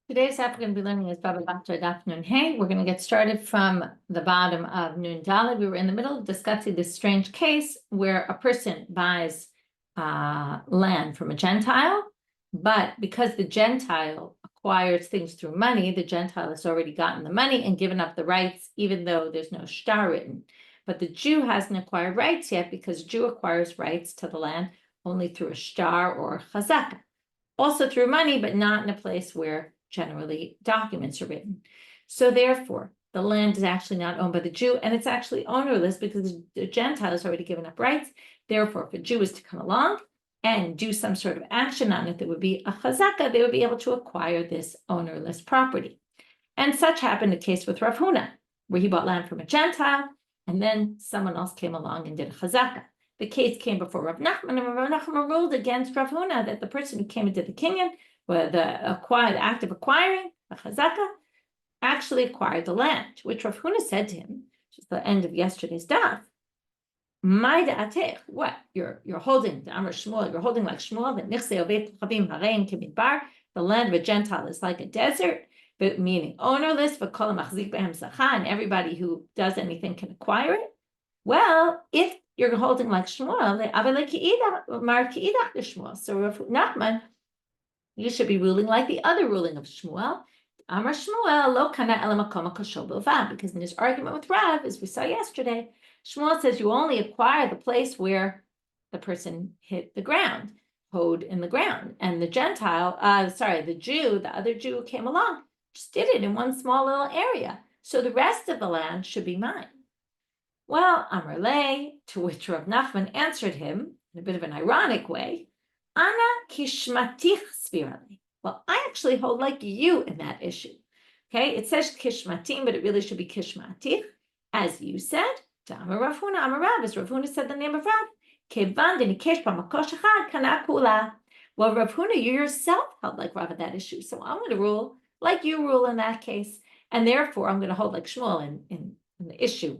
Today's daf we're going to be learning is Bava Batra daf Nun Hey. We're going to get started from the bottom of Nun Daled. We were in the middle of discussing this strange case where a person buys land from a Gentile, but because the Gentile acquires things through money, the Gentile has already gotten the money and given up the rights, even though there's no shtar written. But the Jew hasn't acquired rights yet because Jew acquires rights to the land only through a shtar or chazaka. Also through money, but not in a place where generally documents are written. So therefore, the land is actually not owned by the Jew, and it's actually ownerless because the Gentile has already given up rights. Therefore, if a Jew is to come along and do some sort of action on it that would be a chazaka, they would be able to acquire this ownerless property. And such happened in the case with Rav Huna, where he bought land from a Gentile, and then someone else came along and did a chazaka. The case came before Rav Nachman, and Rav Nachman ruled against Rav Huna that the person who came into the kinyan, where the act of acquiring, a chazaka, actually acquired the land, which Rav Huna said to him, which is the end of yesterday's daf, my da'atech, what? You're holding, the Amar Shmuel, you're holding like Shmuel, that nichse ovet chavim harein kemidbar, the land of a Gentile is like a desert, but meaning ownerless, but kol machzik behem zacha, and everybody who does anything can acquire it. Well, if you're holding like Shmuel, so Rav Nachman, you should be ruling like the other ruling of Shmuel. Amar Shmuel lo kana ela makom kashol bilvad, because in his argument with Rav, as we saw yesterday, Shmuel says you only acquire the place where the person hit the ground, hoed in the ground, and the Gentile, the Jew, the other Jew came along, just did it in one small little area. So the rest of the land should be mine. Well, Amar le, to which Rav Nachman answered him in a bit of an ironic way, Ana kishmatich svirali. Well, I actually hold like you in that issue. Okay, it says kishmatim, but it really should be kishmatich, as you said. Amar Rav Huna, Amar Rav, as Rav Huna said the name of Rav. Kevan denikesh b'makosh echad kana kula. Well, Rav Huna, you yourself held like Rav at that issue, so I'm going to rule like you rule in that case, and therefore I'm going to hold like Shmuel in the issue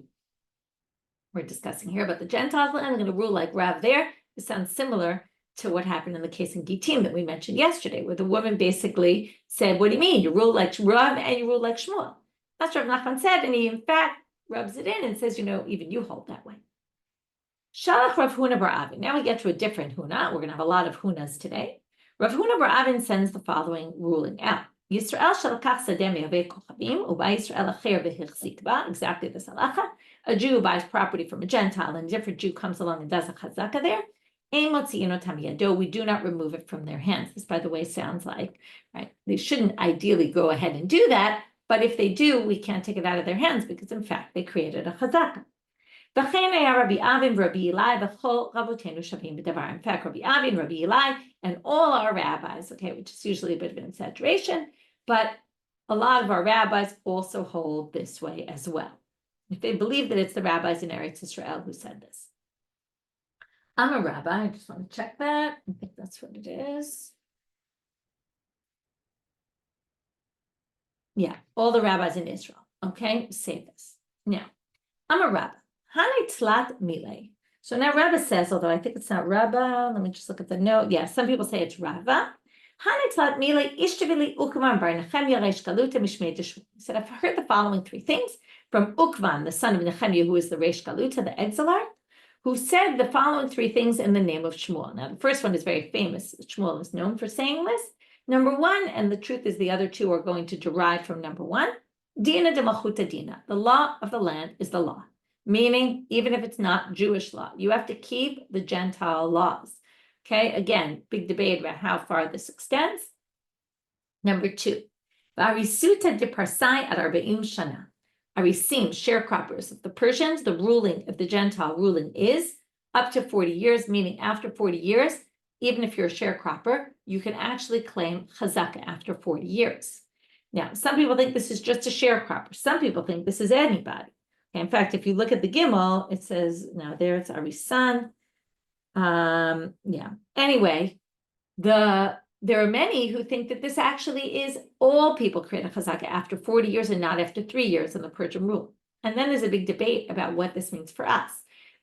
we're discussing here about the Gentiles land. I'm going to rule like Rav there. It sounds similar to what happened in the case in Gittim that we mentioned yesterday, where the woman basically said, what do you mean? You rule like Rav and you rule like Shmuel. That's what Rav Nachman said, and he in fact rubs it in and says, even you hold that way. Shalach Rav Huna bar Avin. Now we get to a different Huna. We're going to have a lot of Hunas today. Rav Huna bar Avin sends the following ruling out. Yisrael shalakach sadeh me'avei kochavim, uba Yisrael acher v'hichzik ba, exactly this halakha. A Jew buys property from a Gentile, and a different Jew comes along and does a chazaka there. We do not remove it from their hands. This, by the way, sounds like, right, they shouldn't ideally go ahead and do that, but if they do, we can't take it out of their hands because, in fact, they created a chazaka. In fact, Rabbi Avin, Rabbi Eli, and all our rabbis, okay, which is usually a bit of an exaggeration, but a lot of our rabbis also hold this way as well. If they believe that it's the rabbis in Eretz Israel who said this. I'm a rabbi, I just want to check that. I think that's what it is. Yeah, all the rabbis in Israel. Okay, say this. Now, I'm a rabbi. Hanei tlat milei. So now Rabba says, although I think it's not Rabba, let me just look at the note. Yeah, some people say it's Rabba. Hanei tlat milei ishtivili Ukvan bar Nechemia reish galuta mishmei Shmuel. He said, I've heard the following three things from Ukvan, the son of Nechemia, who is the reish galuta, the exilarch, who said the following three things in the name of Shmuel. Now, the first one is very famous. Shmuel is known for saying this. Number one, and the truth is the other two are going to derive from number one, dina de malchuta dina. The law of the land is the law. Meaning, even if it's not Jewish law, you have to keep the Gentile laws. Okay, again, big debate about how far this extends. Number two, Varisuta de Parsai at Arba'im Shana. Arisim, sharecroppers of the Persians, the ruling of the Gentile ruling is up to 40 years, meaning after 40 years, even if you're a sharecropper, you can actually claim chazaka after 40 years. Now, some people think this is just a sharecropper. Some people think this is anybody. In fact, if you look at the Gimel, it says, now there it's Arisan. Anyway, there are many who think that this actually is all people create a chazaka after 40 years and not after 3 years in the Persian rule. And then there's a big debate about what this means for us.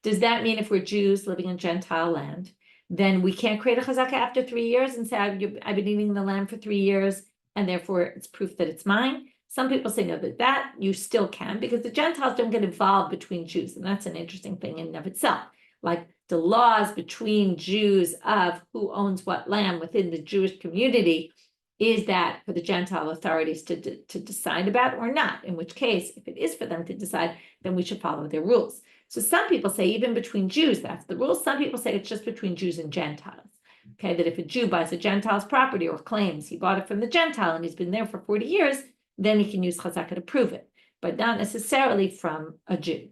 Does that mean if we're Jews living in Gentile land, then we can't create a chazaka after 3 years and say, I've been eating the land for 3 years and therefore it's proof that it's mine. Some people say no, that you still can, because the Gentiles don't get involved between Jews, and that's an interesting thing in and of itself. Like the laws between Jews of who owns what land within the Jewish community, is that for the Gentile authorities to decide about or not? In which case, if it is for them to decide, then we should follow their rules. So some people say even between Jews, that's the rule. Some people say it's just between Jews and Gentiles. Okay, that if a Jew buys a Gentile's property or claims he bought it from the Gentile and he's been there for 40 years, then he can use chazaka to prove it, but not necessarily from a Jew.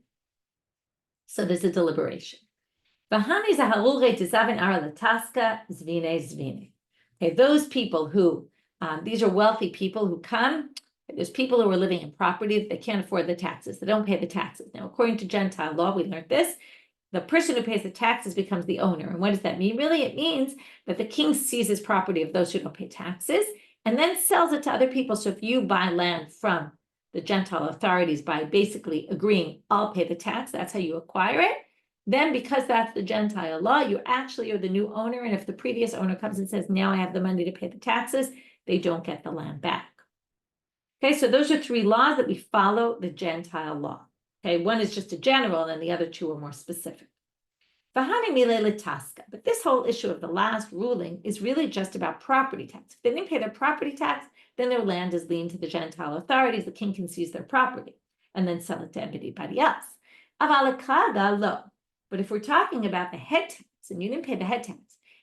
So there's a deliberation. Okay, those people who, these are wealthy people who come. There's people who are living in property that they can't afford the taxes. They don't pay the taxes. Now, according to Gentile law, we learned this. The person who pays the taxes becomes the owner. And what does that mean? Really, it means that the king seizes property of those who don't pay taxes and then sells it to other people. So if you buy land from the Gentile authorities by basically agreeing, I'll pay the tax, that's how you acquire it. Then because that's the Gentile law, you actually are the new owner. And if the previous owner comes and says, now I have the money to pay the taxes, they don't get the land back. Okay, so those are three laws that we follow the Gentile law. Okay, one is just a general, and the other two are more specific. But this whole issue of the last ruling is really just about property tax. If they didn't pay their property tax, then their land is lien to the Gentile authorities. The king can seize their property and then sell it to anybody else. But if we're talking about the head tax, and you didn't pay the head tax,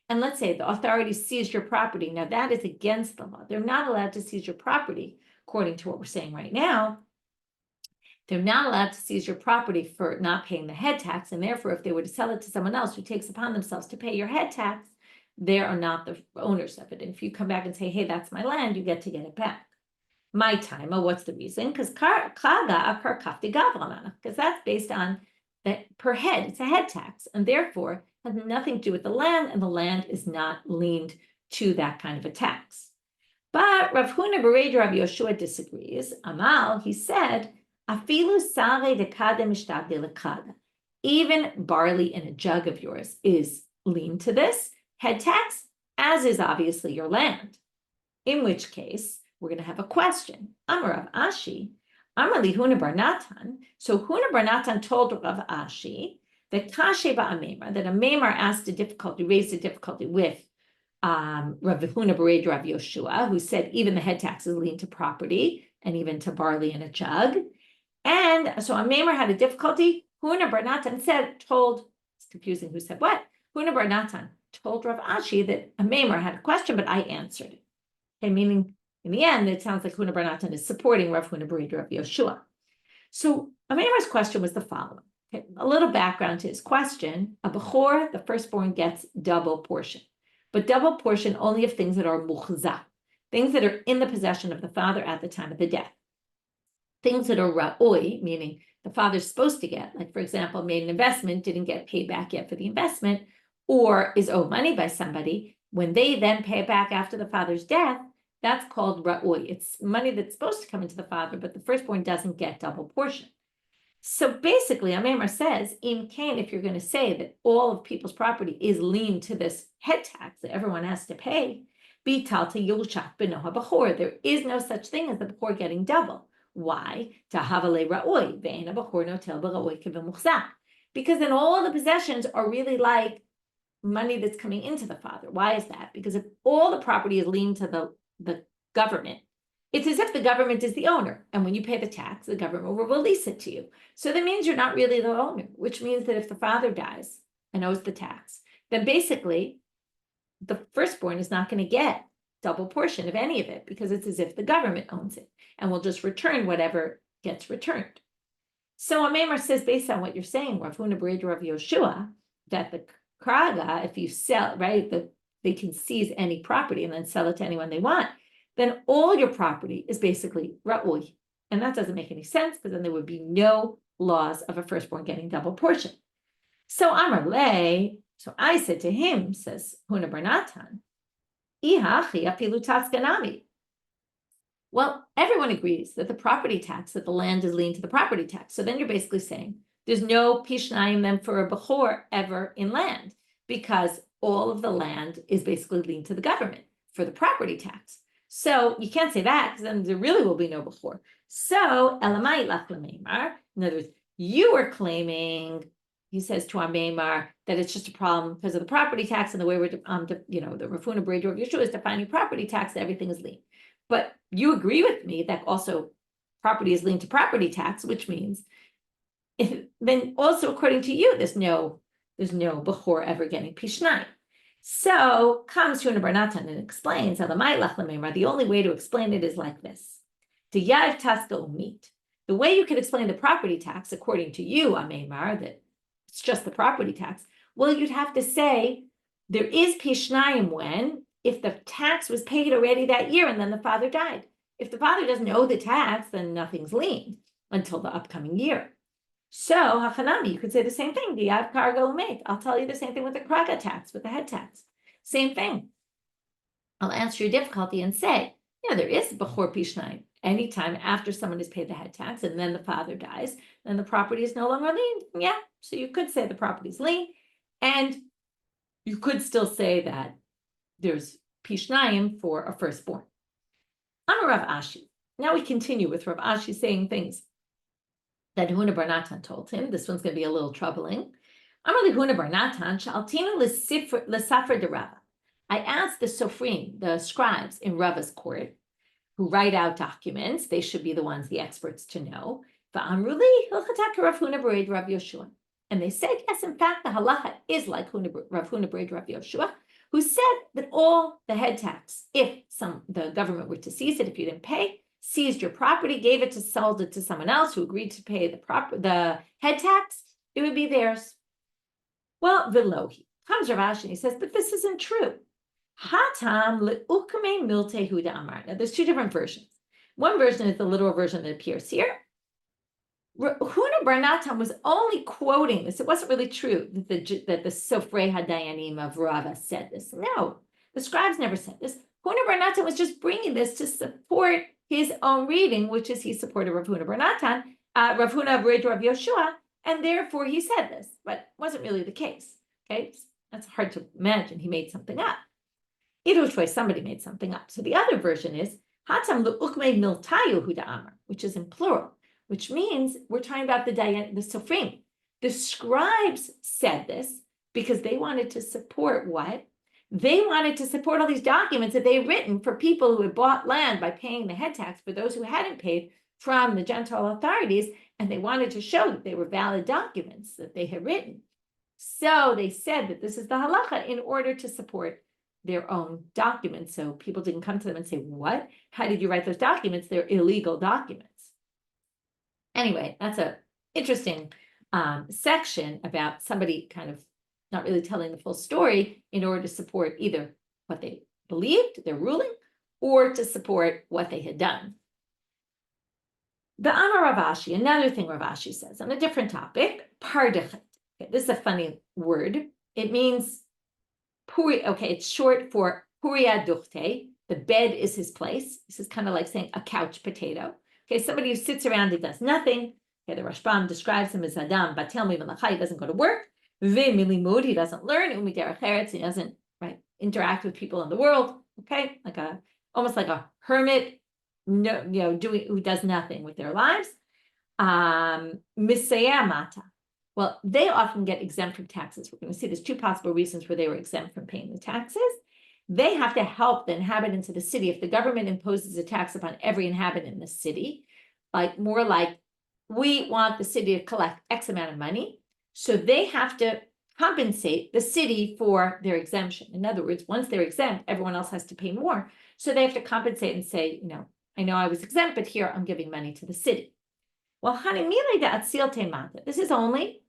and let's say the authorities seized your property, now that is against the law. They're not allowed to seize your property, according to what we're saying right now. They're not allowed to seize your property for not paying the head tax, and therefore, if they were to sell it to someone else who takes upon themselves to pay your head tax, they are not the owners of it. And if you come back and say, hey, that's my land, you get to get it back. My time, what's the reason? Because that's based on that per head, it's a head tax, and therefore has nothing to do with the land, and the land is not liened to that kind of a tax. But Rav Huna Bered Rav Yoshua disagrees. Amal, he said, even barley in a jug of yours is lien to this head tax, as is obviously your land. In which case, we're going to have a question. Amar Rav Ashi, Amar li Huna bar Natan. So Huna bar Natan told Rav Ashi that kashe ba'amemar, that a memar raised a difficulty with Rav Huna Bered Rav Yoshua, who said even the head tax is lien to property and even to barley in a jug. And so a memar had a difficulty. Huna bar Natan told, it's confusing who said what. Huna bar Natan told Rav Ashi that a memar had a question, but I answered it. Okay, meaning in the end, it sounds like Huna bar Natan is supporting Rav Huna Bered Rav Yoshua. So a memar's question was the following. Okay, a little background to his question. A bechor, the firstborn, gets double portion, but double portion only of things that are muchzak, things that are in the possession of the father at the time of the death. Things that are ra'oi, meaning the father's supposed to get, like for example, made an investment, didn't get paid back yet for the investment, or is owed money by somebody, when they then pay it back after the father's death, that's called ra'oi. It's money that's supposed to come into the father, but the firstborn doesn't get double portion. So basically, Amemar says, in Cain, if you're going to say that all of people's property is lien to this head tax that everyone has to pay, bital to yulchat benoha bechor. There is no such thing as the bechor getting double. Why? Because then all the possessions are really like money that's coming into the father. Why is that? Because if all the property is lien to the government, it's as if the government is the owner. And when you pay the tax, the government will release it to you. So that means you're not really the owner, which means that if the father dies and owes the tax, then basically the firstborn is not going to get double portion of any of it, because it's as if the government owns it and will just return whatever gets returned. So Amemar says, based on what you're saying, Rav Huna Bered Rav Yoshua, that the kraga, if you sell, right, they can seize any property and then sell it to anyone they want, then all your property is basically ra'ui. And that doesn't make any sense, because then there would be no laws of a firstborn getting double portion. So Amar Le, so I said to him, says Huna bar Natan, well, everyone agrees that the property tax, that the land is lien to the property tax. So then you're basically saying there's no pishnayim then for a bechor ever in land, because all of the land is basically lien to the government for the property tax. So you can't say that because then there really will be no bechor. So elamai lach l'meimar. In other words, you are claiming, he says to our meimar, that it's just a problem because of the property tax and the way we're, the Rav Huna bridge of Yeshua is defining property tax, that everything is lien. But you agree with me that also property is lien to property tax, which means then also according to you, there's no bechor ever getting pishnai. So comes Huna Bar Natan and explains the only way to explain it is like this. To yav taska meat. The way you can explain the property tax, according to you, Ameimar, that it's just the property tax, well, you'd have to say there is pishnayim when, if the tax was paid already that year and then the father died. If the father doesn't owe the tax, then nothing's lien until the upcoming year. So, hachanami, you could say the same thing. The yav cargo make. I'll tell you the same thing with the kraga tax, with the head tax. Same thing. I'll answer your difficulty and say, there is bechor pishnayim. Anytime after someone has paid the head tax and then the father dies, then the property is no longer lien. Yeah, so you could say the property is lien, and you could still say that there's pishnayim for a firstborn. I'm a Rav Ashi. Now we continue with Rav Ashi saying things that Huna Bar Natan told him. This one's going to be a little troubling. Amar Huna Bar Natan, Shaltinu l'safar de Rabba. I asked the sofrim, the scribes in Rabba's court, who write out documents. They should be the ones, the experts, to know. And they said, yes, in fact, the halakha is like Rav Huna b'reid Rav Yoshua, who said that all the head tax, if the government were to seize it, if you didn't pay, seized your property, sold it to someone else who agreed to pay the head tax, it would be theirs. Well, Velohi comes Rav Ashi and he says, but this isn't true. Hatam le'ukme milte huda amar. Now, there's two different versions. One version is the literal version that appears here. Huna Bar Natan was only quoting this. It wasn't really true that the Sofrei Hadayanim of Rava said this. No, the scribes never said this. Huna Bar Natan was just bringing this to support his own reading, which is he supported Rav Huna Bar Natan, Rav Huna b'reid Rav Yoshua, and therefore he said this, but it wasn't really the case. Okay, that's hard to imagine. He made something up. Either which way, somebody made something up. So the other version is Hatam le'ukme miltayu huda amar, which is in plural, which means we're talking about the sofrim. The scribes said this because they wanted to support what? They wanted to support all these documents that they had written for people who had bought land by paying the head tax for those who hadn't paid from the gentile authorities, and they wanted to show that they were valid documents that they had written. So they said that this is the halakha in order to support their own documents. So people didn't come to them and say, what? How did you write those documents? They're illegal documents. Anyway, that's an interesting section about somebody kind of not really telling the full story in order to support either what they believed, their ruling, or to support what they had done. The Amar Rav Ashi, another thing Rav Ashi says on a different topic, pardechet. Okay, this is a funny word. It means puri. Okay, it's short for puria duchte. The bed is his place. This is kind of like saying a couch potato. Okay, somebody who sits around and does nothing. Okay, the Rashbam describes him as Adam Batel Mivalacha. He doesn't go to work. Ve-milimud, he doesn't learn. Umiderech eretz, he doesn't interact with people in the world. Okay, almost like a hermit. No, who does nothing with their lives. Misayah mata. Well, they often get exempt from taxes. We're going to see there's two possible reasons where they were exempt from paying the taxes. They have to help the inhabitants of the city. If the government imposes a tax upon every inhabitant in the city, more like we want the city to collect X amount of money, so they have to compensate the city for their exemption. In other words, once they're exempt, everyone else has to pay more. So they have to compensate and say, I know I was exempt, but here I'm giving money to the city. Well, this is only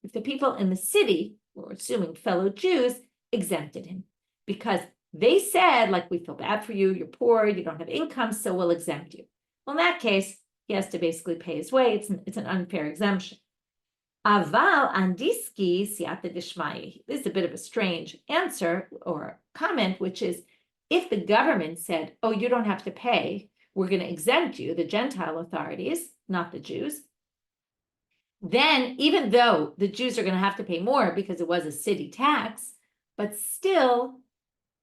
if the people in the city, we're assuming fellow Jews, exempted him. Because they said, we feel bad for you, you're poor, you don't have income, so we'll exempt you. Well, in that case, he has to basically pay his way. It's an unfair exemption. Aval andiski siyata dishmai. This is a bit of a strange answer or comment, which is if the government said, oh, you don't have to pay, we're going to exempt you, the Gentile authorities, not the Jews, then even though the Jews are going to have to pay more because it was a city tax, but still,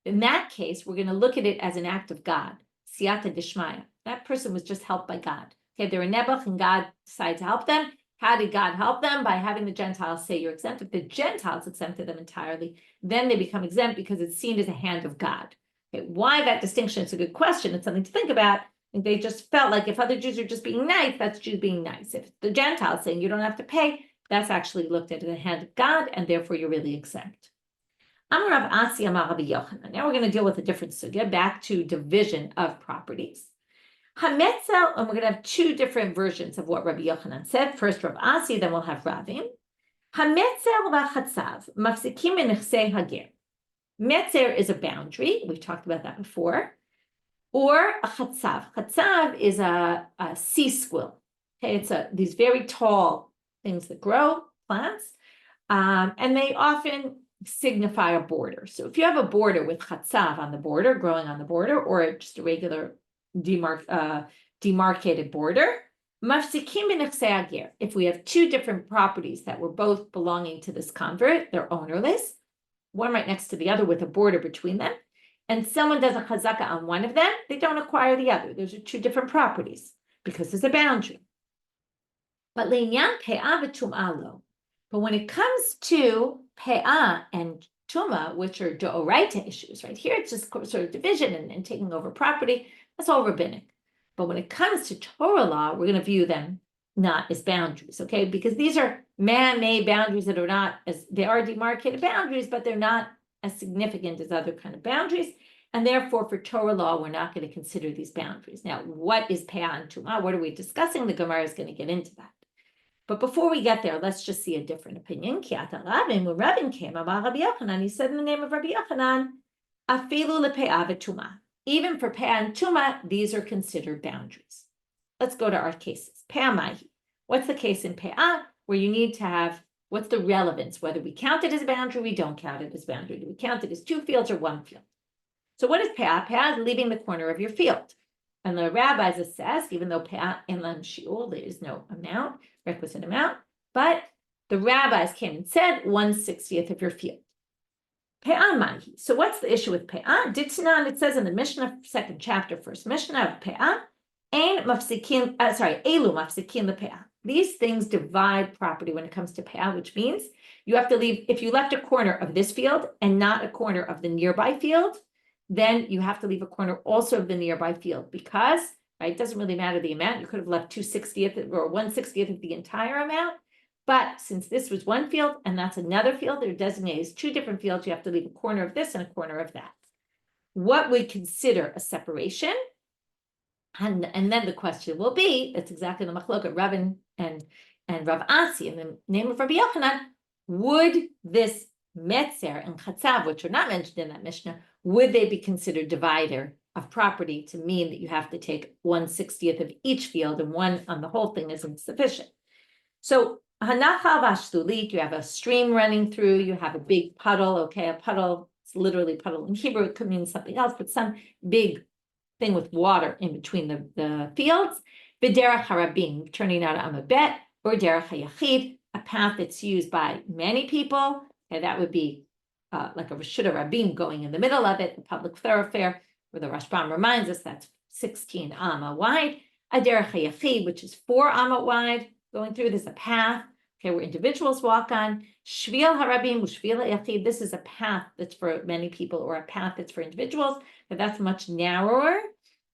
in that case, we're going to look at it as an act of God, siyata dishmaya. That person was just helped by God. Okay, they're a nebuch and God decided to help them. How did God help them? By having the Gentiles say you're exempt. If the Gentiles exempted them entirely, then they become exempt because it's seen as a hand of God. Okay, why that distinction? It's a good question. It's something to think about. And they just felt like if other Jews are just being nice, that's Jews being nice. If the Gentiles saying you don't have to pay, that's actually looked at as a hand of God, and therefore you're really exempt. Now we're going to deal with a different sugya, back to division of properties. Hametzel, and we're going to have two different versions of what Rabbi Yochanan said. First Rav Asi, then we'll have Ravim. Hametzel v'chatzav mafsikim b'nechsei hager. Metzer is a boundary. We've talked about that before. Or a chatzav. Chatzav is a sea squill. Okay, it's these very tall things that grow, plants, and they often signify a border. So if you have a border with chatzav on the border, growing on the border, or just a regular demarcated border, mafsikim b'nechsei hager. If we have two different properties that were both belonging to this convert, they're ownerless, one right next to the other with a border between them, and someone does a chazaka on one of them, they don't acquire the other. Those are two different properties because there's a boundary. But le'inyan pea'h v'tum'ah lo. But when it comes to pea'h and tum'ah, which are d'oraita issues, right here, it's just sort of division and taking over property. That's all rabbinic. But when it comes to Torah law, we're going to view them not as boundaries, okay? Because these are man-made boundaries that are not as, they are demarcated boundaries, but they're not as significant as other kind of boundaries. And therefore, for Torah law, we're not going to consider these boundaries. Now, what is pea'h and tum'ah? What are we discussing? The Gemara is going to get into that. But before we get there, let's just see a different opinion. When Rabin came, Rabbi Yochanan, he said in the name of Rabbi Yochanan, afilu lepea'h v'tum'ah. Even for pea'h and tum'ah, these are considered boundaries. Let's go to our cases. Pea'h mahi. What's the case in pea'h where you need to have, what's the relevance? Whether we count it as a boundary, we don't count it as boundary. Do we count it as two fields or one field? So what is pea'h? Pea'h is leaving the corner of your field. And the rabbis assess, even though pea'h in shiur, there is no amount, requisite amount, but the rabbis came and said 1/60th of your field. Pea'h mahi. So what's the issue with pea'h? Ditnan, it says in the Mishnah, second chapter, first Mishnah of pea'h, elu mafsikin the pea'h. These things divide property when it comes to pea'h, which means you have to leave, if you left a corner of this field and not a corner of the nearby field, then you have to leave a corner also of the nearby field because, right, it doesn't really matter the amount. You could have left 2/60th or 1/60th of the entire amount. But since this was one field and that's another field, they're designated as two different fields. You have to leave a corner of this and a corner of that. What we consider a separation, and then the question will be, it's exactly the machloket Rabin and Rav Asi in the name of Rabbi Yochanan, would this metzer and chatzav, which are not mentioned in that Mishnah, would they be considered divider of property to mean that you have to take 1/60th of each field and one on the whole thing isn't sufficient? So hanacha v'ashtulit, you have a stream running through, you have a big puddle, okay, a puddle, it's literally puddle in Hebrew, it could mean something else, but some big thing with water in between the fields. B'derech harabim, turning out on a bet, or derech hayachid, a path that's used by many people. Okay, that would be like a Rashut Rabim going in the middle of it, the public thoroughfare, where the Rashbam reminds us that's 16 amma wide. A derech hayachid, which is 4 amma wide, going through. There's a path, okay, where individuals walk on. Shviel harabim, shviel hayachid. This is a path that's for many people, or a path that's for individuals, but that's much narrower.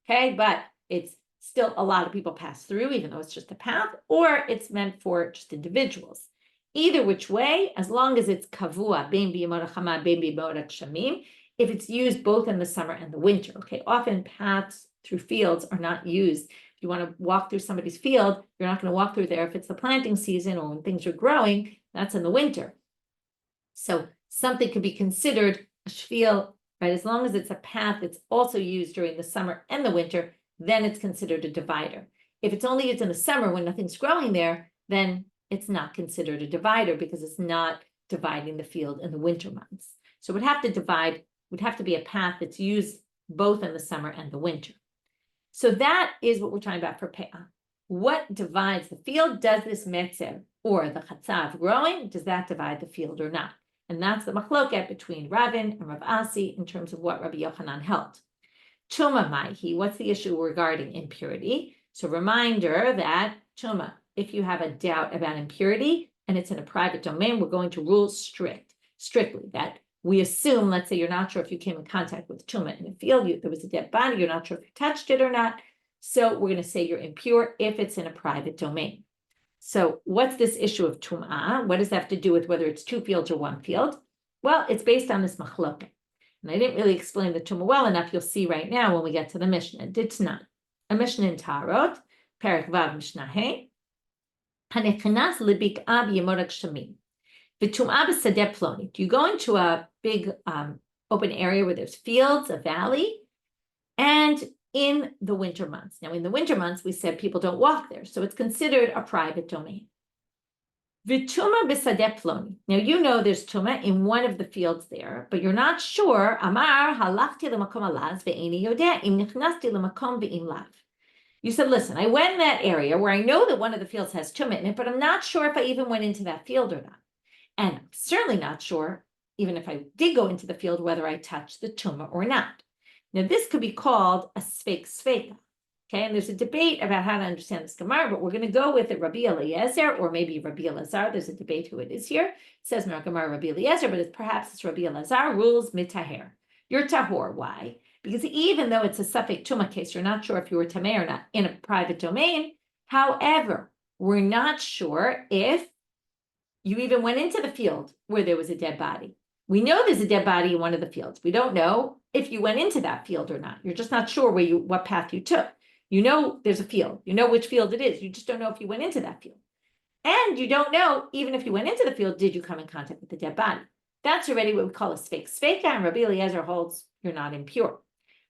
Okay, but it's still a lot of people pass through, even though it's just a path, or it's meant for just individuals. Either which way, as long as it's kavua, bein b'yemot hachama, bein b'yemot shamim, if it's used both in the summer and the winter. Okay, often paths through fields are not used. If you want to walk through somebody's field, you're not going to walk through there if it's the planting season or when things are growing, that's in the winter. So something could be considered a shviel, right? As long as it's a path that's also used during the summer and the winter, then it's considered a divider. If it's only used in the summer when nothing's growing there, then it's not considered a divider because it's not dividing the field in the winter months. So would have to be a path that's used both in the summer and the winter. So that is what we're talking about for pea'h. What divides the field? Does this metzer or the chatzav growing, does that divide the field or not? And that's the machloket between Ravin and Rav Asi in terms of what Rabbi Yochanan held. Tuma maihi, what's the issue regarding impurity? So reminder that tuma, if you have a doubt about impurity and it's in a private domain, we're going to rule strictly that we assume, let's say you're not sure if you came in contact with tuma in a field, there was a dead body, you're not sure if you touched it or not. So we're going to say you're impure if it's in a private domain. So what's this issue of tum'ah? What does that have to do with whether it's two fields or one field? Well, it's based on this machloket. And I didn't really explain the tum'ah well enough. You'll see right now when we get to the Mishnah. Ditnan, a Mishnah in Tarot, Perek Vav Mishnah Hey, Hanechinas libik ab yemorak shamim. V'tum'ah b'sadeh ploni. You go into a big open area where there's fields, a valley, and in the winter months. Now, in the winter months, we said people don't walk there, so it's considered a private domain. V'tuma b'sadeh ploni. Now, you know there's tuma in one of the fields there, but you're not sure. Amar halachti l'makom alaz ve'eni yodeh im nichnasti l'makom ve'im lav. You said, listen, I went in that area where I know that one of the fields has tuma in it, but I'm not sure if I even went into that field or not. And I'm certainly not sure, even if I did go into the field, whether I touched the tuma or not. Now, this could be called a sveka. Okay, and there's a debate about how to understand this Gemara, but we're going to go with it Rabbi Eliezer or maybe Rabbi Elazar. There's a debate who it is here. It says in our Gemara Rabbi Eliezer, but perhaps it's Rabbi Elazar, rules mitaher. You're tahor. Why? Because even though it's a suffix tuma case, you're not sure if you were tameh or not in a private domain. However, we're not sure if you even went into the field where there was a dead body. We know there's a dead body in one of the fields. We don't know if you went into that field or not. You're just not sure what path you took. You know there's a field. You know which field it is. You just don't know if you went into that field. And you don't know, even if you went into the field, did you come in contact with the dead body? That's already what we call a sveka, and Rabbi Eliezer holds you're not impure.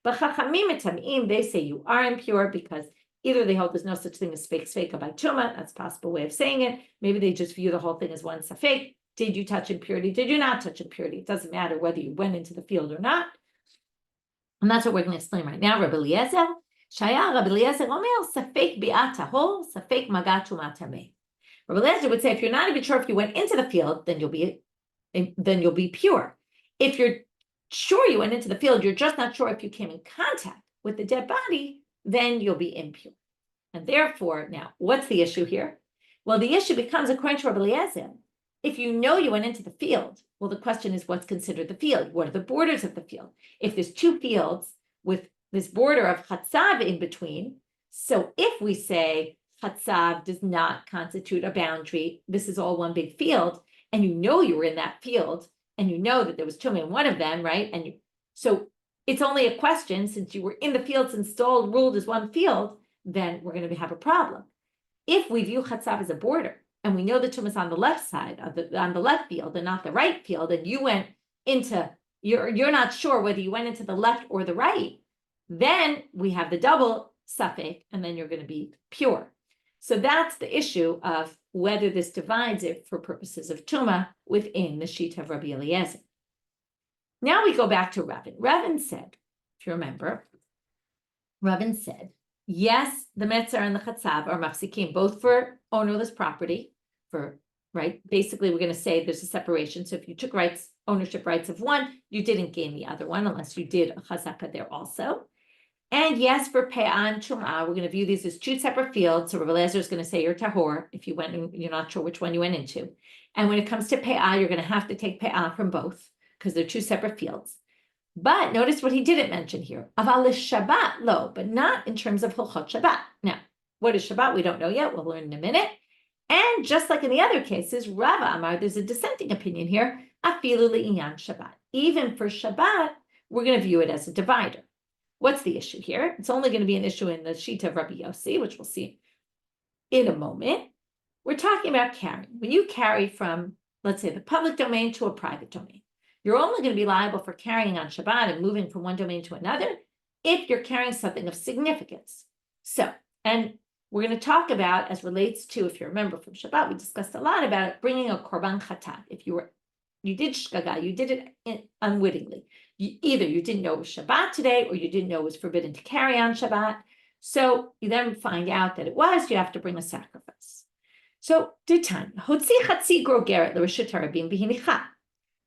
But chachamim etamim, they say you are impure because either they hold there's no such thing as sveka by tuma. That's a possible way of saying it. Maybe they just view the whole thing as one safek. Did you touch impurity? Did you not touch impurity? It doesn't matter whether you went into the field or not. And that's what we're going to explain right now. Rabbi Eliezer, Shaya Rabbi Eliezer Omer, safek bi'ah tahor, safek magat tuma tameh. Rabbi Eliezer would say if you're not even sure if you went into the field, then you'll be pure. If you're sure you went into the field, you're just not sure if you came in contact with the dead body, then you'll be impure. And therefore, now, what's the issue here? Well, the issue becomes, according to Rabbi Eliezer, if you know you went into the field, well, the question is what's considered the field? What are the borders of the field? If there's two fields with this border of chatzav in between, so if we say chatzav does not constitute a boundary, this is all one big field, and you know you were in that field, and you know that there was tumah in one of them, right? So it's only a question, since you were in the fields installed, ruled as one field, then we're going to have a problem. If we view chatzav as a border, and we know the tumah is on the left side, on the left field, and not the right field, and you went into, you're not sure whether you went into the left or the right, then we have the double suffix, and then you're going to be pure. So that's the issue of whether this divides it for purposes of tumah within the sheet of Rabbi Eliezer. Now we go back to Ravin. Ravin said, if you remember, Ravin said, yes, the metzar and the chatzav are mafsikim, both for ownerless property, right? Basically, we're going to say there's a separation. So if you took ownership rights of one, you didn't gain the other one unless you did a chazaka there also. And yes, for pea'h and tum'ah, we're going to view these as two separate fields. So Rabbi Eliezer is going to say you're tahor if you went and you're not sure which one you went into. And when it comes to pea'h, you're going to have to take pea'h from both because they're two separate fields. But notice what he didn't mention here. Aval Shabbat, lo, but not in terms of halachot Shabbat. Now, what is Shabbat? We don't know yet. We'll learn in a minute. And just like in the other cases, Rava Amar, there's a dissenting opinion here. Afilu le'inyan Shabbat. Even for Shabbat, we're going to view it as a divider. What's the issue here? It's only going to be an issue in the sheet of Rabbi Yossi, which we'll see in a moment. We're talking about carrying. When you carry from, let's say, the public domain to a private domain, you're only going to be liable for carrying on Shabbat and moving from one domain to another if you're carrying something of significance. So, and we're going to talk about, as relates to, if you remember from Shabbat, we discussed a lot about it, bringing a korban chatat. If you did shkaga, you did it unwittingly. Either you didn't know it was Shabbat today, or you didn't know it was forbidden to carry on Shabbat. So you then find out that it was, you have to bring a sacrifice. So, Ditan, hotzi chatzi grogeret l'reshut harabim b'hinicha.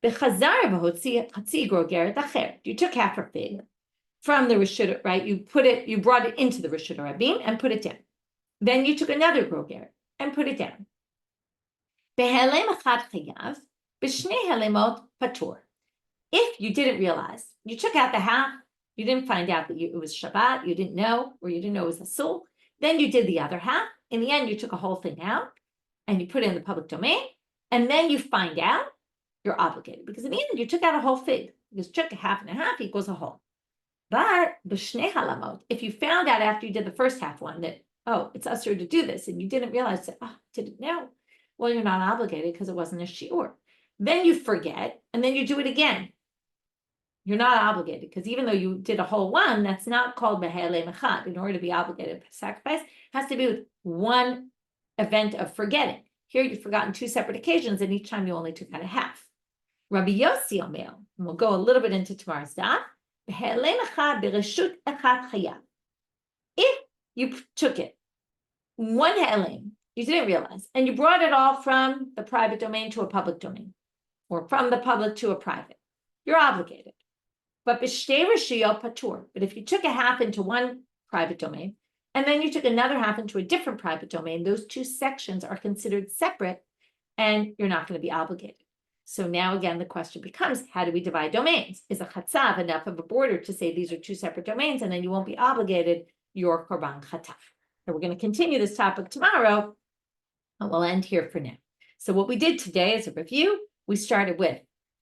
B'chazar v'hotzi chatzi grogeret acher. You took half a fig from the Rishut, right? You brought it into the Rishut Rabin and put it down. Then you took another groger and put it down. If you didn't realize, you took out the half, you didn't find out that it was Shabbat, you didn't know, or you didn't know it was a soul, then you did the other half. In the end, you took a whole thing out and you put it in the public domain, and then you find out you're obligated. Because in the end, you took out a whole fig. Because took a half and a half equals a whole. But if you found out after you did the first half one that, oh, it's usher to do this, and you didn't realize that, oh, didn't know. Well, you're not obligated because it wasn't a shiur. Then you forget, and then you do it again. You're not obligated because even though you did a whole one, that's not called mehalei mechad. In order to be obligated to sacrifice, it has to be with one event of forgetting. Here you've forgotten two separate occasions, and each time you only took out a half. Rabbi Yossi Omer, and we'll go a little bit into tomorrow's daf. If you took it, one ha'elim, you didn't realize, and you brought it all from the private domain to a public domain, or from the public to a private, you're obligated. But if you took a half into one private domain, and then you took another half into a different private domain, those two sections are considered separate, and you're not going to be obligated. So now again, the question becomes, how do we divide domains? Is a chatzav enough of a border to say these are two separate domains, and then you won't be obligated your korban chatav? And we're going to continue this topic tomorrow, and we'll end here for now. So what we did today as a review, we started with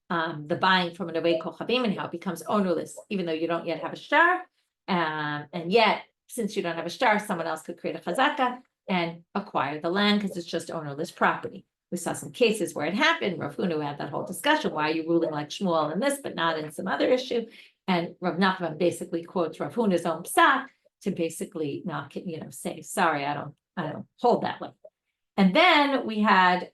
the buying from an away kochavim and how it becomes ownerless, even though you don't yet have a star. And yet, since you don't have a star, someone else could create a chazaka and acquire the land because it's just ownerless property. We saw some cases where it happened. Rav Huna had that whole discussion. Why are you ruling like Shmuel in this, but not in some other issue? And Rav Nachman basically quotes Rav Huna's own psak to basically not, say, sorry, I don't hold that way. And then we had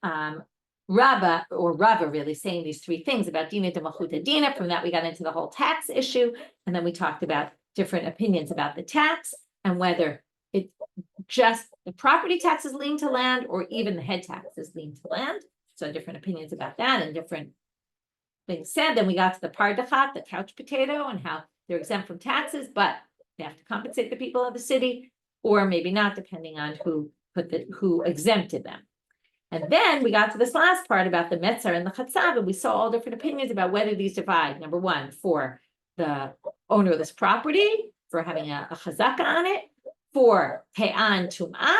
Rabba really saying these three things about dina de malchuta dina. From that, we got into the whole tax issue. And then we talked about different opinions about the tax and whether it just the property taxes lean to land or even the head taxes lean to land. So different opinions about that and different things said. Then we got to the pardachat, the couch potato, and how they're exempt from taxes, but they have to compensate the people of the city, or maybe not, depending on who exempted them. And then we got to this last part about the metzar and the chatzav, and we saw all different opinions about whether these divide. Number one, for the ownerless property, for having a chazaka on it, for pea'h and tum'ah,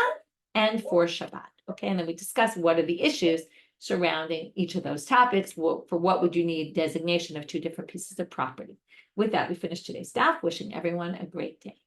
and for Shabbat. Okay, and then we discussed what are the issues surrounding each of those topics. For what would you need designation of two different pieces of property? With that, we finish today's daf. Wishing everyone a great day.